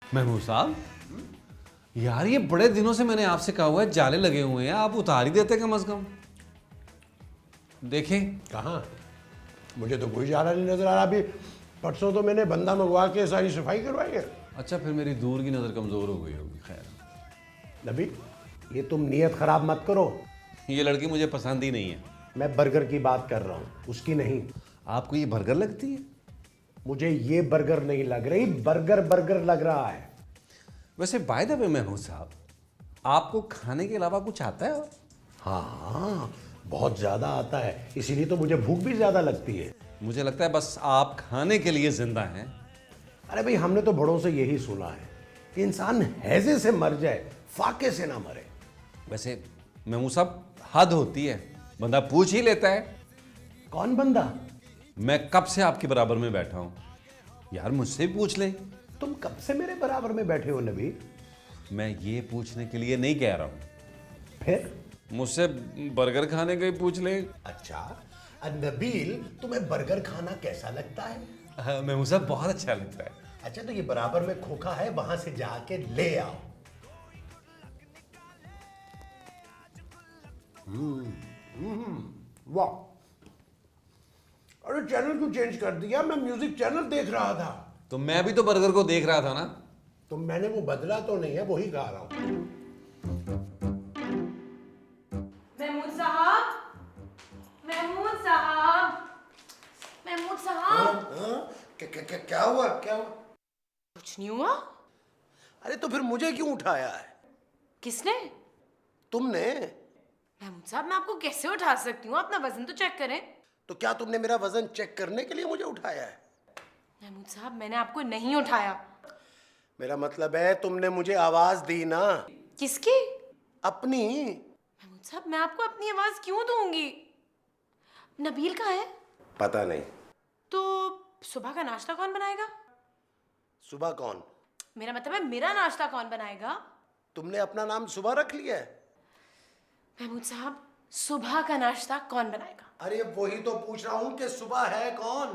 महमूद साहब, यार ये बड़े दिनों से मैंने आपसे कहा हुआ है, जाले लगे हुए हैं, आप उतार ही देते कम से कम। देखें। कहाँ? मुझे तो कोई जाला नहीं नजर आ रहा। अभी परसों तो मैंने बंदा मंगवा के सारी सफाई करवाई है। अच्छा, फिर मेरी दूर की नज़र कमज़ोर हो गई होगी। खैर नबी, ये तुम नीयत खराब मत करो। ये लड़की मुझे पसंद ही नहीं है। मैं बर्गर की बात कर रहा हूँ, उसकी नहीं। आपको ये बर्गर लगती है? मुझे ये बर्गर नहीं लग रही, बर्गर लग रहा है। वैसे बाय द वे महमूद साहब, आपको खाने के अलावा कुछ आता है? हाँ, बहुत ज्यादा आता है, इसीलिए तो मुझे भूख भी ज्यादा लगती है। मुझे लगता है बस आप खाने के लिए जिंदा हैं। अरे भाई, हमने तो बड़ों से यही सुना है कि इंसान हैजे से मर जाए, फाके से ना मरे। वैसे महमूद साहब, हद होती है, बंदा पूछ ही लेता है। कौन बंदा? मैं कब से आपके बराबर में बैठा हूं, यार मुझसे भी पूछ ले। तुम कब से मेरे बराबर में बैठे हो नबी? मैं ये पूछने के लिए नहीं कह रहा हूं। फिर मुझसे बर्गर खाने का ही पूछ ले। अच्छा, नबील, तुम्हें बर्गर खाना कैसा लगता है? महमूद साहब, बहुत अच्छा लगता है। अच्छा, तो ये बराबर में खोखा है, वहां से जाके ले आओ। वाह, अरे चैनल क्यों चेंज कर दिया? मैं म्यूजिक चैनल देख रहा था। तो मैं भी तो बर्गर को देख रहा था ना। तो मैंने वो बदला तो नहीं है, वही गा रहा हूं। महमूद साहब, महमूद साहब, महमूद साहब। क्या हुआ? क्या हुआ? कुछ नहीं हुआ। अरे तो फिर मुझे क्यों उठाया है? किसने? तुमने। महमूद साहब, मैं आपको कैसे उठा सकती हूँ? अपना वजन तो चेक करें। तो क्या तुमने मेरा वजन चेक करने के लिए मुझे उठाया है? महमूद साहब, मैंने आपको नहीं उठाया। मेरा मतलब है तुमने मुझे आवाज दी ना। किसकी? अपनी। महमूद साहब, मैं आपको अपनी आवाज क्यों दूंगी? नबील कहाँ है? पता नहीं। तो सुबह का नाश्ता कौन बनाएगा? सुबह कौन? मेरा मतलब है, मेरा नाश्ता कौन बनाएगा? तुमने अपना नाम सुबह रख लिया है? महमूद साहब, सुबह का नाश्ता कौन बनाएगा? अरे वही तो पूछ रहा हूं कि सुबह है कौन?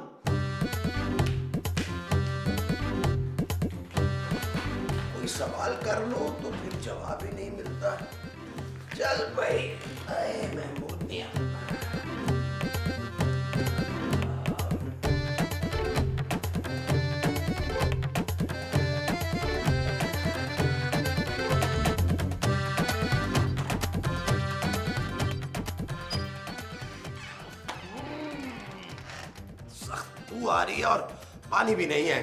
कोई सवाल कर लो तो फिर जवाब ही नहीं मिलता। चल भाई, आए महमूद मियां। बदबू आ रही है और पानी भी नहीं है।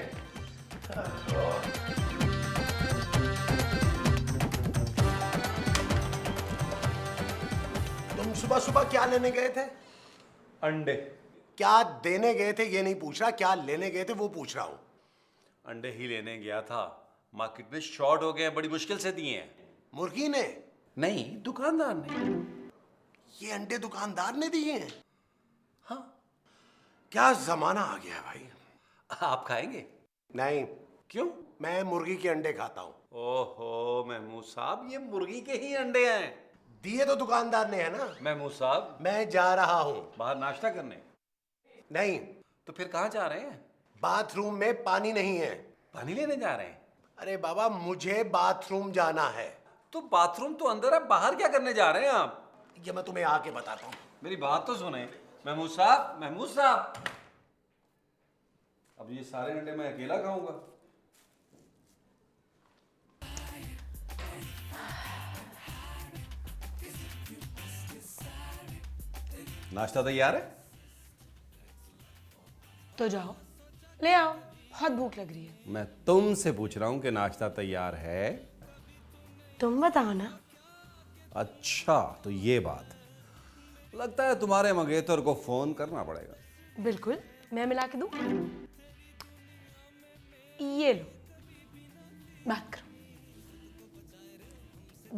तुम सुबह सुबह क्या लेने गए थे? अंडे। क्या देने गए थे ये नहीं पूछ रहा, क्या लेने गए थे वो पूछ रहा हूं। अंडे ही लेने गया था, मार्केट में शॉर्ट हो गए, बड़ी मुश्किल से दिए हैं। मुर्गी ने? नहीं, दुकानदार ने। ये अंडे दुकानदार ने दिए हैं? हाँ, क्या जमाना आ गया भाई। आप खाएंगे? नहीं। क्यों? मैं मुर्गी के अंडे खाता हूं। ओहो महमूद साहब, ये मुर्गी के ही अंडे हैं। दिए तो दुकानदार ने है ना। महमूद साहब, मैं जा रहा हूं। बाहर नाश्ता करने? नहीं। तो फिर कहाँ जा रहे हैं? बाथरूम में पानी नहीं है। पानी लेने जा रहे हैं? अरे बाबा मुझे बाथरूम जाना है। तो बाथरूम तो अंदर है, बाहर क्या करने जा रहे हैं आप? ये मैं तुम्हें आके बताता हूँ। मेरी बात तो सुने। महमूद साहब, महमूद साहब, अब ये सारे अंडे मैं अकेला खाऊंगा? नाश्ता तैयार है? तो जाओ ले आओ, बहुत भूख लग रही है। मैं तुमसे पूछ रहा हूं कि नाश्ता तैयार है? तुम बताओ ना। अच्छा, तो ये बात। लगता है तुम्हारे मंगेतर को फोन करना पड़ेगा। बिल्कुल, मैं मिला के दूं। ये लो, बात करो,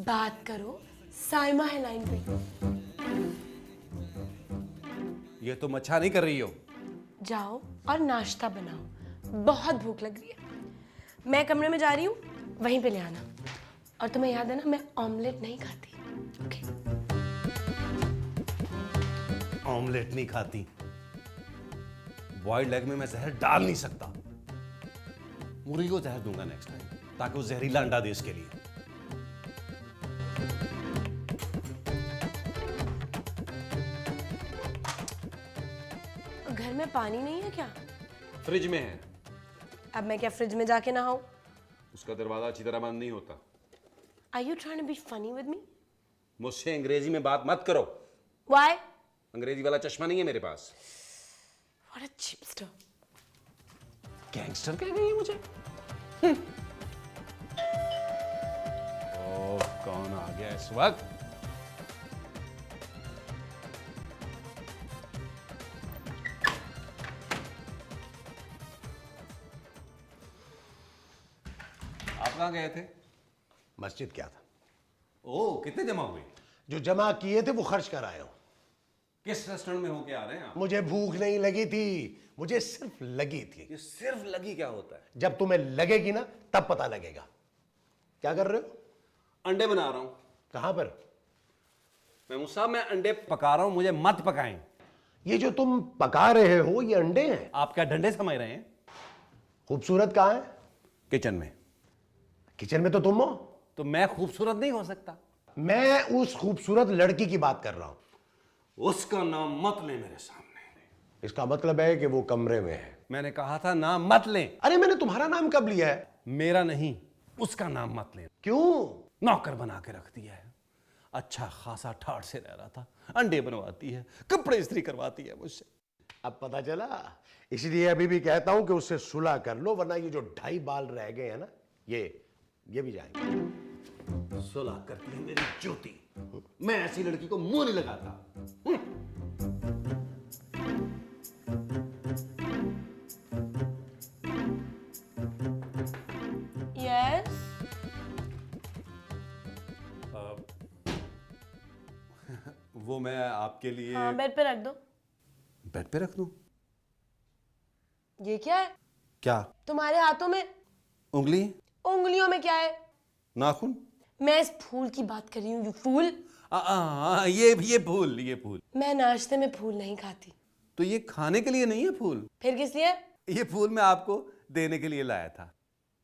बात करो। साइमा है लाइन पे। ये तुम अच्छा नहीं कर रही हो। जाओ और नाश्ता बनाओ, बहुत भूख लग रही है। मैं कमरे में जा रही हूँ, वहीं पे ले आना। और तुम्हें याद है ना, मैं ऑमलेट नहीं खाती। ओके? ऑमलेट नहीं खाती? बॉइल्ड एग में मैं जहर डाल नहीं सकता। मुर्गी को जहर दूंगा नेक्स्ट टाइम, ताकि वो जहरीला अंडा दे इसके लिए। घर में पानी नहीं है क्या? फ्रिज में है। अब मैं क्या फ्रिज में जाके नहाऊं? उसका दरवाजा अच्छी तरह बंद नहीं होता। Are you trying to be funny with me? मुझसे अंग्रेजी में बात मत करो। Why? अंग्रेजी वाला चश्मा नहीं है मेरे पास। What a chipster. गैंगस्टर कह गई है मुझे। ओह, कौन आ गया इस वक्त? आप कहाँ गए थे? मस्जिद क्या था? ओह, कितने जमा हुए? जो जमा किए थे वो खर्च कर आए हो। किस रेस्टोरेंट में होके आ रहे हैं आप? मुझे भूख नहीं लगी थी, मुझे सिर्फ लगी थी। ये सिर्फ लगी क्या होता है? जब तुम्हें लगेगी ना तब पता लगेगा। क्या कर रहे हो? अंडे बना रहा हूं। कहां पर? महमूद साहब, मैं अंडे पका रहा हूं, मुझे मत पकाएं। ये जो तुम पका रहे हो ये अंडे हैं? आप क्या डंडे समझ रहे हैं? खूबसूरत कहां है? किचन में। किचन में तो तुम हो। तो मैं खूबसूरत नहीं हो सकता? मैं उस खूबसूरत लड़की की बात कर रहा हूं। उसका नाम मत ले मेरे सामने। इसका मतलब है कि वो कमरे में है। मैंने कहा था नाम मत लें। अरे मैंने तुम्हारा नाम कब लिया है? मेरा नहीं, उसका नाम मत लें। क्यों? नौकर बना के रख दिया है। अच्छा खासा ठाठ से रह रहा था, अंडे बनवाती है, कपड़े इस्त्री करवाती है मुझसे। अब पता चला। इसलिए अभी भी कहता हूं कि उससे सुलह कर लो, वरना ये जो 2.5 बाल रह गए हैं ना, ये भी जाएंगे। सुलह करती है मेरी ज्योति। मैं ऐसी लड़की को मुंह नहीं लगाता। Yes? वो मैं आपके लिए हाँ, बेड पे रख दो। बेड पे रख दूं? ये क्या है क्या? तुम्हारे हाथों में? उंगली? उंगलियों में क्या है? नाखून? मैं इस फूल की बात कर रही हूँ, यू फूल। ये फूल। मैं नाश्ते में फूल नहीं खाती। तो ये खाने के लिए नहीं है फूल। फिर किस लिए? ये फूल मैं आपको देने के लिए लाया था।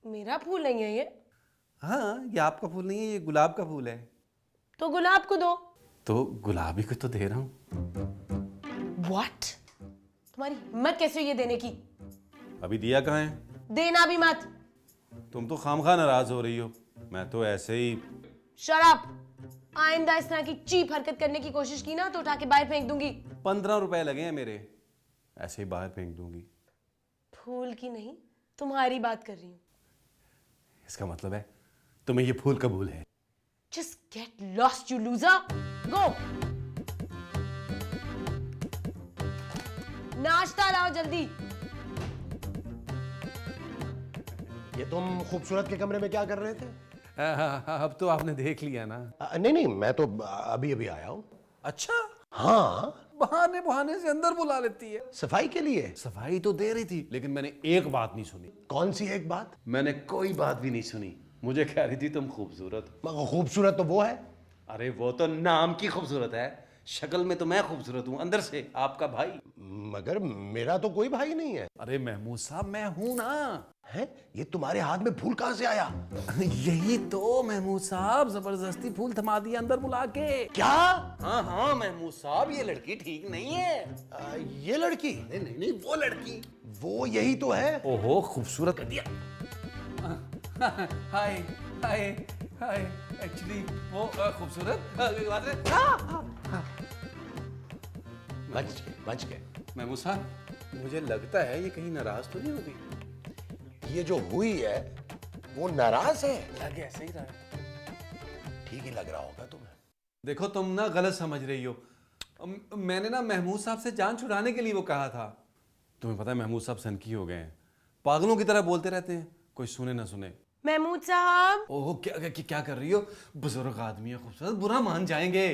मेरा फूल नहीं है ये। हाँ, ये आपका फूल नहीं है, ये गुलाब का फूल है। तो गुलाब को दो। तो गुलाबी को तो दे रहा हूं। What? तुम्हारी हिम्मत कैसे हुई ये देने की? अभी दिया कहाँ है? देना भी मत। तुम तो खामखा नाराज हो रही हो। मैं तो ऐसे ही। Shut up! आइंदा इस तरह की चीप हरकत करने की कोशिश की ना तो उठा के बाहर फेंक दूंगी। 15 रुपए लगे हैं मेरे, ऐसे ही बाहर फेंक दूंगी। फूल की नहीं, तुम्हारी बात कर रही हूँ। इसका मतलब है तुम्हें ये फूल कबूल है? Just get lost, you loser! Go! नाश्ता लाओ जल्दी। ये तुम खूबसूरत के कमरे में क्या कर रहे थे? अब तो आपने देख लिया ना। नहीं, मैं तो अभी अभी आया हूं। अच्छा, हाँ, बहाने बहाने से अंदर बुला लेती है। सफाई के लिए। सफाई तो दे रही थी, लेकिन मैंने एक बात नहीं सुनी। कौन सी एक बात? मैंने कोई बात भी नहीं सुनी। मुझे कह रही थी तुम खूबसूरत हो। मगर खूबसूरत तो वो है। अरे वो तो नाम की खूबसूरत है, शक्ल में तो मैं खूबसूरत हूँ, अंदर से आपका भाई। मगर मेरा तो कोई भाई नहीं है। अरे महमूद साहब मैं हूं ना। हैं? ये तुम्हारे हाथ में फूल कहां से आया? यही तो महमूद साहब, जबरदस्ती फूल थमा दिया अंदर बुला के। क्या? हाँ हाँ महमूद साहब, ये लड़की ठीक नहीं है। ये लड़की? नहीं नहीं नहीं, वो लड़की। वो यही तो है। ओहो खूबसूरत कर दिया। हाय हाय हाय, एक्चुअली वो खूबसूरत बात है। बच गए। महमूद साहब मुझे लगता है ये कहीं नाराज तो नहीं होगी। ये जो हुई है वो नाराज है? लगे ऐसे ही रहा है। ठीक ही लग रहा होगा तुम्हें। देखो तुम ना गलत समझ रही हो। मैंने ना महमूद साहब से जान छुड़ाने के लिए वो कहा था। तुम्हें पता है महमूद साहब सनकी हो गए हैं, पागलों की तरह बोलते रहते हैं, कोई सुने ना सुने। महमूद साहब। ओह क्या कर रही हो? बुजुर्ग आदमी है, खूबसूरत, बुरा मान जाएंगे।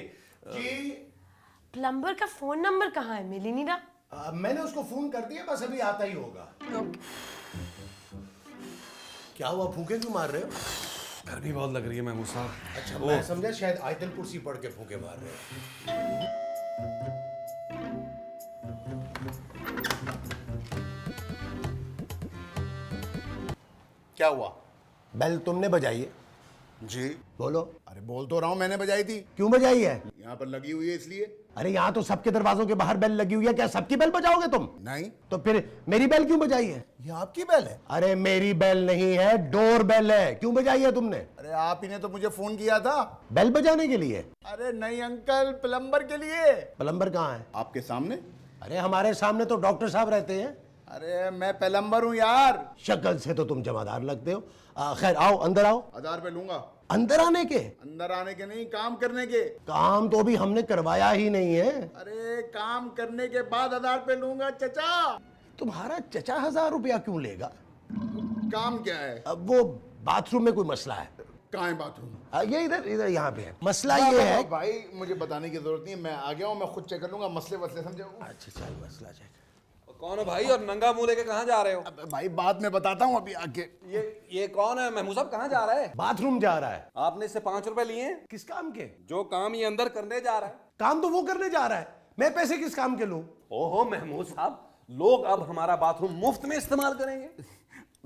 प्लम्बर का फोन नंबर कहाँ है? मिल ही नहीं रहा। मैंने उसको फोन कर दिया, बस अभी आता ही होगा। क्या हुआ, फूंके क्यों मार रहे हो? गर्मी बहुत लग रही है महमूद साहब। अच्छा मैं समझा शायद आयतल कुर्सी पढ़ के फूंके मार रहे हो। क्या हुआ? बेल तुमने बजाई है? जी। बोलो। अरे बोल तो रहा हूं, मैंने बजाई थी। क्यों बजाई है? यहाँ पर लगी हुई है इसलिए। अरे यहाँ तो सबके दरवाजों के बाहर बेल लगी हुई है, क्या सबकी बेल बजाओगे तुम? नहीं। तो फिर मेरी बेल क्यों बजाई है? ये आपकी बेल है? अरे मेरी बेल नहीं है, डोर बेल है। क्यों बजाई है तुमने? अरे आप ही ने तो मुझे फोन किया था। बेल बजाने के लिए? अरे नहीं अंकल, प्लम्बर के लिए। प्लम्बर कहाँ है? आपके सामने। अरे हमारे सामने तो डॉक्टर साहब रहते हैं। अरे मैं प्लम्बर हूँ यार। शक्ल से तो तुम जमादार लगते हो। खैर आओ, अंदर आओ। 1000 रुपए लूंगा। अंदर आने के? अंदर आने के नहीं, काम करने के। काम तो अभी हमने करवाया ही नहीं है। अरे काम करने के बाद 1000 रुपए लूंगा चचा। तुम्हारा चचा 1000 रुपया क्यों लेगा? काम क्या है? अब वो बाथरूम में कोई मसला है। कहाँ है बाथरूम? ये इधर यहाँ पे है। मसला ये है। भाई मुझे बताने की जरूरत नहीं है, मैं आ गया हूँ, मैं खुद चेक कर लूंगा। मसले वसले समझे? अच्छा चल, मसला चेक। कौन हो भाई, और नंगा मुंह लेके कहाँ जा रहे हो? अब भाई बाद में बताता हूँ, अभी आके। ये कौन है? महमूद साहब कहाँ जा रहा है? बाथरूम जा रहा है। आपने इससे 5 रुपए लिए हैं? किस काम के? जो काम ये अंदर करने जा रहा है। काम तो वो करने जा रहा है, मैं पैसे किस काम के लूं? ओहो महमूद साहब, लोग अब हमारा बाथरूम मुफ्त में इस्तेमाल करेंगे।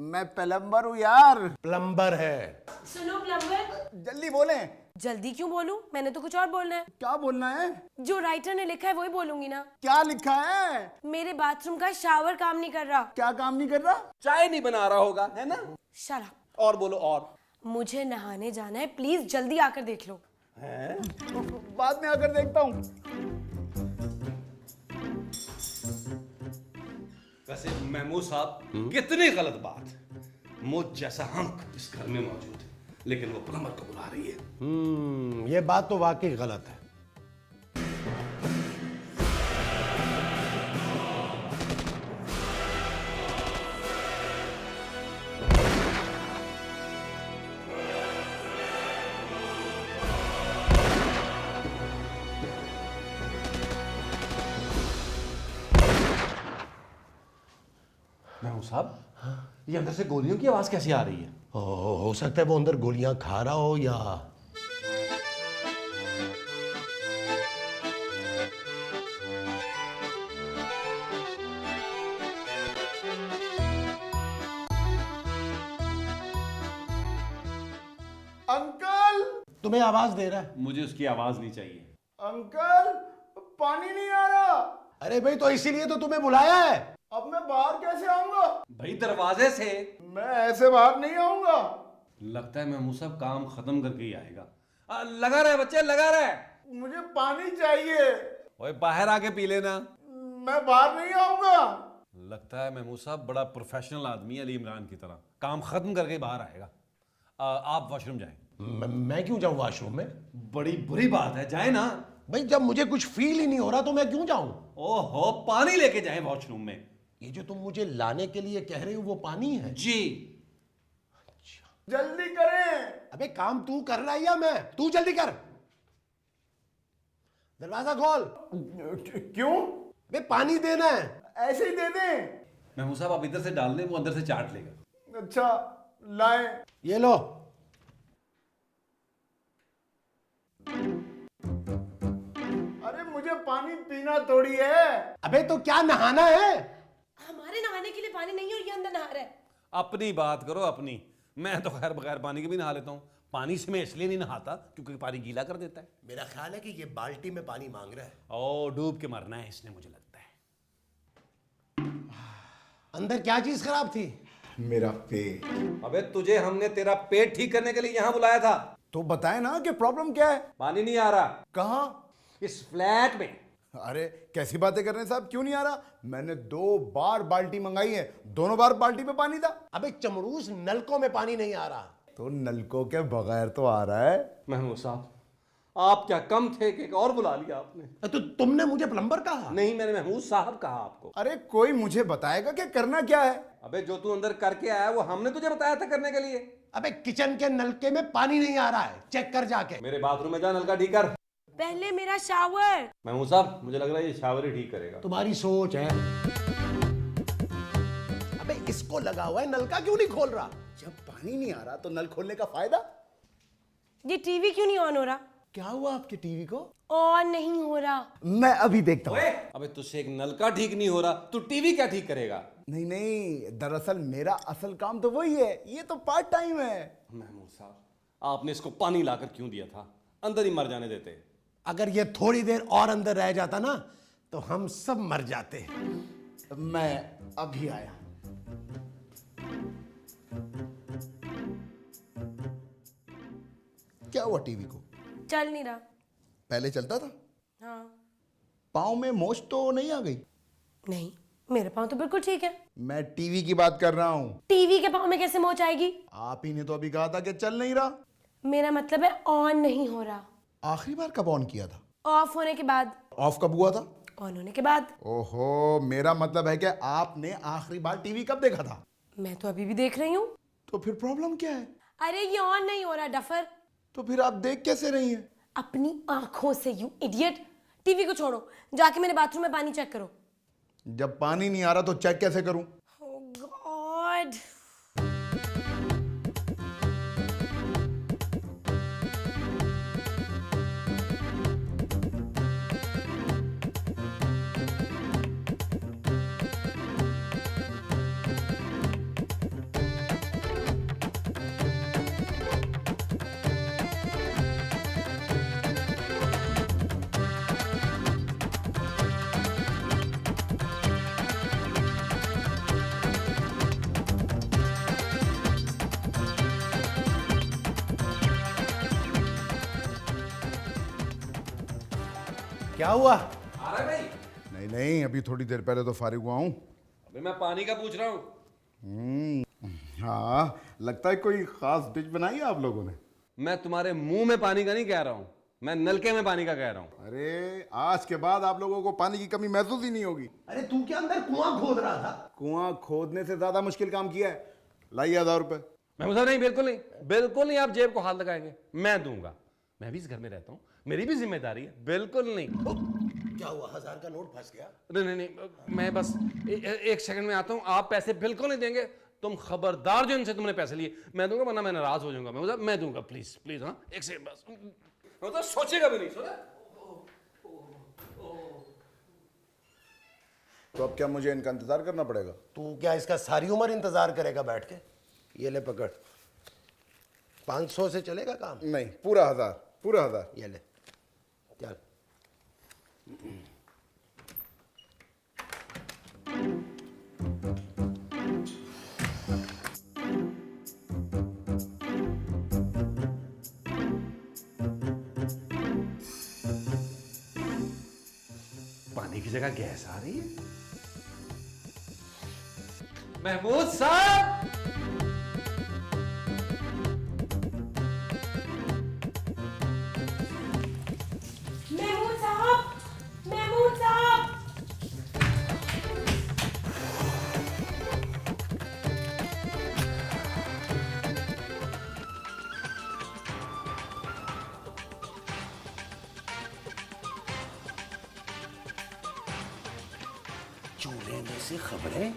मैं प्लम्बर हूँ यार। प्लम्बर है। सुनो प्लम्बर। जल्दी बोलें। जल्दी क्यों बोलूं? मैंने तो कुछ और बोलना है। क्या बोलना है? जो राइटर ने लिखा है वही बोलूंगी ना। क्या लिखा है? मेरे बाथरूम का शावर काम नहीं कर रहा। क्या काम नहीं कर रहा? चाय नहीं बना रहा होगा, है ना? Shut up. और बोलो। और मुझे नहाने जाना है, प्लीज जल्दी आकर देख लो। बाद में आकर देखता हूँ। वैसे महमूद साहब, कितनी गलत बात। मुझ जैसा हंक इस घर में मौजूद है, लेकिन वो प्लम्बर को बुला रही है। ये बात तो वाकई गलत है। महमूद साहब, ये अंदर से गोलियों की आवाज कैसी आ रही है? हो सकता है वो अंदर गोलियां खा रहा हो, या अंकल। तुम्हें आवाज दे रहा है। मुझे उसकी आवाज नहीं चाहिए। अंकल पानी नहीं आ रहा। अरे भाई, तो इसीलिए तो तुम्हें बुलाया है। अब मैं बाहर कैसे आऊंगा? भाई दरवाजे से। मैं ऐसे बाहर नहीं आऊंगा। लगता है महमूद साहब काम खत्म करके ही आएगा। लगा रहे बच्चे, लगा रहे। मुझे पानी चाहिए। ओए बाहर आके पी लेना। मैं बाहर नहीं आऊंगा। लगता है महमूद साहब बड़ा प्रोफेशनल आदमी है, अली इमरान की तरह। काम खत्म करके ही बाहर आएगा। आप वॉशरूम जाएं। मैं क्यों जाऊं वॉशरूम में? बड़ी बुरी बात है, जाए ना। भाई जब मुझे कुछ फील ही नहीं हो रहा तो मैं क्यों जाऊं? ओहो, पानी लेके जाएं वॉशरूम में। ये जो तुम मुझे लाने के लिए कह रहे हो वो पानी है? जी। जल्दी करें। अबे काम तू कर रहा है या मैं? तू जल्दी कर। दरवाजा खोल। क्यों? बे पानी देना है। ऐसे ही दे दें? महमूद साहब आप इधर से डाल दें, वो अंदर से चाट लेगा। अच्छा लाएं। ये लो। अरे मुझे पानी पीना थोड़ी है। अबे तो क्या नहाना है? हमारे नहाने के लिए पानी नहीं है और ये अंदर नहा रहा है। अपनी बात करो अपनी। मैं तो खैर बगैर पानी के भी नहा लेता हूँ। पानी से मैं इसलिए नहीं नहाता क्योंकि पानी गीला कर देता है। मेरा ख्याल है कि ये बाल्टी में पानी मांग रहा है। ओ डूब के मरना है इसने, मुझे लगता है। अंदर क्या चीज खराब थी? मेरा पेट। अबे तुझे हमने तेरा पेट ठीक करने के लिए यहाँ बुलाया था। तो बताए ना कि प्रॉब्लम क्या है। पानी नहीं आ रहा कहाँ? इस फ्लैट में। अरे कैसी बातें कर रहे हैं साहब, क्यों नहीं आ रहा? मैंने 2 बार बाल्टी मंगाई है, दोनों बार बाल्टी में पानी था। अबे चमड़ूस, नलकों में पानी नहीं आ रहा। तो नलकों के बगैर तो आ रहा है। महमूद साहब, आप क्या कम थे कि एक और बुला लिया आपने? तो तुमने मुझे प्लम्बर कहा? नहीं, मैंने महमूद साहब कहा आपको। अरे कोई मुझे बताएगा कि करना क्या है। अबे जो तू अंदर करके आया वो हमने तुझे बताया था करने के लिए। अबे किचन के नलके में पानी नहीं आ रहा है, चेक कर जाके। मेरे बाथरूम में जा, नलका ठीक कर। पहले मेरा शावर। महमूद साहब, मुझे लग रहा है ये शावर ही ठीक करेगा। तुम्हारी सोच है। अबे इसको लगा हुआ है, नलका क्यों नहीं खोल रहा? जब पानी नहीं आ रहा तो नल खोलने का फायदा। ये टीवी क्यों नहीं ऑन हो रहा? क्या हुआ आपके टीवी को? ऑन नहीं हो रहा। मैं अभी देखता हूँ। अबे तुझसे एक नलका ठीक नहीं हो रहा, तू टीवी क्या ठीक करेगा? नहीं नहीं, दरअसल मेरा असल काम तो वही है, ये तो पार्ट टाइम है। महमूद साहब, आपने इसको पानी लाकर क्यों दिया था? अंदर ही मर जाने देते। अगर ये थोड़ी देर और अंदर रह जाता ना तो हम सब मर जाते। मैं अभी आया। क्या हुआ टीवी को? चल नहीं रहा। पहले चलता था। हाँ। पाँव में मोच तो नहीं आ गई? नहीं, मेरे पाँव तो बिल्कुल ठीक है। मैं टीवी की बात कर रहा हूँ। टीवी के पाँव में कैसे मोच आएगी? आप ही ने तो अभी कहा था कि चल नहीं रहा। मेरा मतलब है ऑन नहीं हो रहा। आखिरी बार कब ऑन किया था? ऑफ होने के बाद। ऑफ कब हुआ था? ऑन होने के बाद। ओहो, मेरा मतलब है कि आपने आखिरी बार टीवी कब देखा था? मैं तो अभी भी देख रही हूँ। तो फिर प्रॉब्लम क्या है? अरे ये ऑन नहीं हो रहा डफर। तो फिर आप देख कैसे रही हैं? अपनी आंखों से, यू इडियट। टीवी को छोड़ो, जाके मेरे बाथरूम में पानी चेक करो। जब पानी नहीं आ रहा तो चेक कैसे करूं? ओह गॉड। क्या हुआ? आ रहा है भाई? नहीं नहीं, अभी थोड़ी देर पहले तो फारिग हुआ हूं। अबे मैं पानी का पूछ रहा हूँ। हाँ, लगता है कोई खास डिश बनाई है आप लोगों ने। मैं तुम्हारे मुंह में पानी का नहीं कह रहा हूँ, मैं नलके में पानी का कह रहा हूँ। अरे आज के बाद आप लोगों को पानी की कमी महसूस ही नहीं होगी। अरे तू क्या अंदर कुआं खोद रहा था? कुआं खोदने से ज्यादा मुश्किल काम किया है। लाइए 1000 रुपए। महमूद साहब, नहीं, बिल्कुल नहीं, बिल्कुल नहीं। आप जेब को हाथ लगाएंगे? मैं दूंगा। मैं भी इस घर में रहता हूँ, मेरी भी जिम्मेदारी है। बिल्कुल नहीं। क्या हुआ? 1000 का नोट फंस गया? नहीं नहीं नहीं, मैं बस एक सेकंड में आता हूँ। आप पैसे बिल्कुल नहीं देंगे। तुम खबरदार जो इनसे तुमने पैसे लिए। मैं दूंगा, वरना मैं नाराज हो जाऊंगा। मैं दूंगा, प्लीज प्लीज। हाँ, एक सेकंड बस। तो सोचेगा भी नहीं। सोचा? तो अब क्या मुझे इनका इंतजार करना पड़ेगा? तू क्या इसका सारी उम्र इंतजार करेगा बैठ के? ये ले पकड़। 500 से चलेगा काम? नहीं, पूरा 1000, पूरा 1000। ये ले, चल। पानी की जगह गैस आ रही है। महमूद साहब, महमूद साहब, महमूद साहब। चूल्हे में से खबरें।